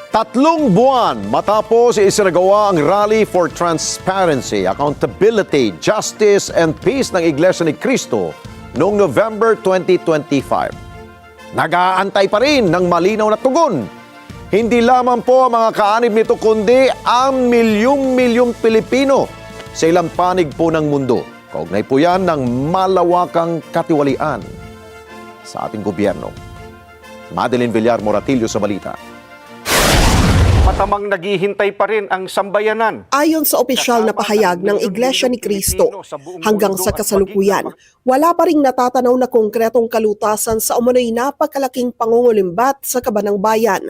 Tatlong buwan matapos isinagawa ang Rally for Transparency, Accountability, Justice and Peace ng Iglesia ni Cristo noong November 2025. Nag-aantay pa rin ng malinaw na tugon. Hindi lamang po ang mga kaanib nito kundi ang milyong-milyong Pilipino sa ilang panig po ng mundo. Kaugnay po yan ng malawakang katiwalian sa ating gobyerno. Madeline Villar Moratillo sa balita. Matamang naghihintay pa rin ang sambayanan. Ayon sa opisyal na pahayag ng Iglesia ni Cristo, hanggang sa kasalukuyan, wala pa ring natatanaw na konkretong kalutasan sa umano'y napakalaking pangungulimbat sa kaban ng bayan.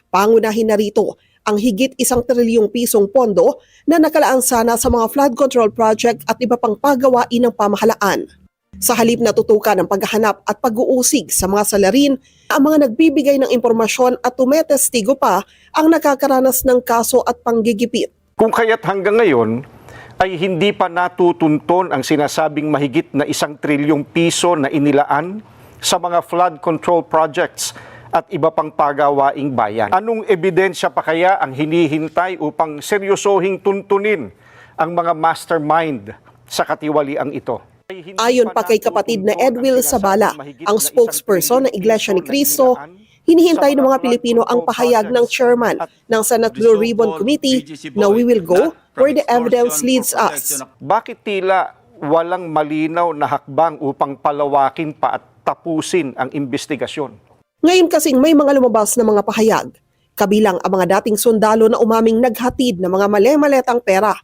Pangunahin na rito ang higit 1 trilyong pisong pondo na nakalaan sana sa mga flood control project at iba pang pagawain ng pamahalaan. Sa halip na tutukan ang paghahanap at pag-uusig sa mga salarin, ang mga nagbibigay ng impormasyon at tumetestigo pa ang nakakaranas ng kaso at panggigipit. Kung kaya't hanggang ngayon ay hindi pa natutunton ang sinasabing mahigit na 1 trilyong piso na inilaan sa mga flood control projects at iba pang pagawaing bayan. Anong ebidensya pa kaya ang hinihintay upang seryosohing tuntunin ang mga mastermind sa katiwaliang ito? Ayon pa kay kapatid na Edwil Sabala, ang spokesperson ng Iglesia ni Cristo, hinihintay ng mga Pilipino ang pahayag ng chairman ng Senate Blue Ribbon Committee na we will go where the evidence leads us. Bakit tila walang malinaw na hakbang upang palawakin pa at tapusin ang investigasyon? Ngayon kasing may mga lumabas na mga pahayag, kabilang ang mga dating sundalo na umaming naghatid ng mga male-maletang pera.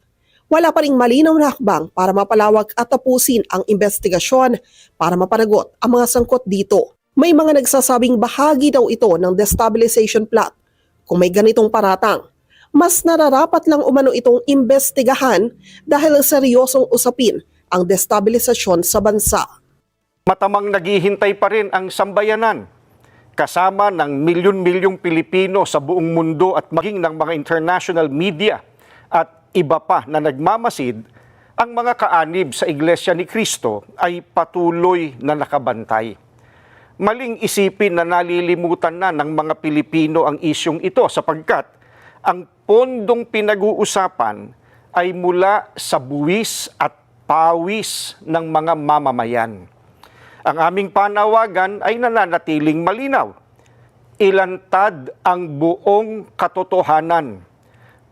Wala pa ring malinaw na hakbang para mapalawak at tapusin ang investigasyon para mapanagot ang mga sangkot dito. May mga nagsasabing bahagi daw ito ng destabilization plot. Kung may ganitong paratang, mas nararapat lang umano itong imbestigahan dahil seryosong usapin ang destabilisasyon sa bansa. Matamang naghihintay pa rin ang sambayanan, kasama ng milyon-milyong Pilipino sa buong mundo at maging ng mga international media at iba pa na nagmamasid, ang mga kaanib sa Iglesia ni Cristo ay patuloy na nakabantay. Maling isipin na nalilimutan na ng mga Pilipino ang isyong ito sapagkat ang pondong pinag-uusapan ay mula sa buwis at pawis ng mga mamamayan. Ang aming panawagan ay nananatiling malinaw. Ilantad ang buong katotohanan.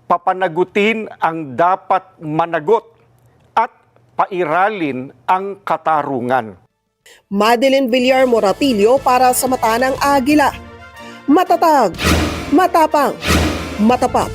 Papanagutin ang dapat managot at pairalin ang katarungan. Madeline Villar Moratillo para sa Mata ng Agila. Matatag, matapang, matapat.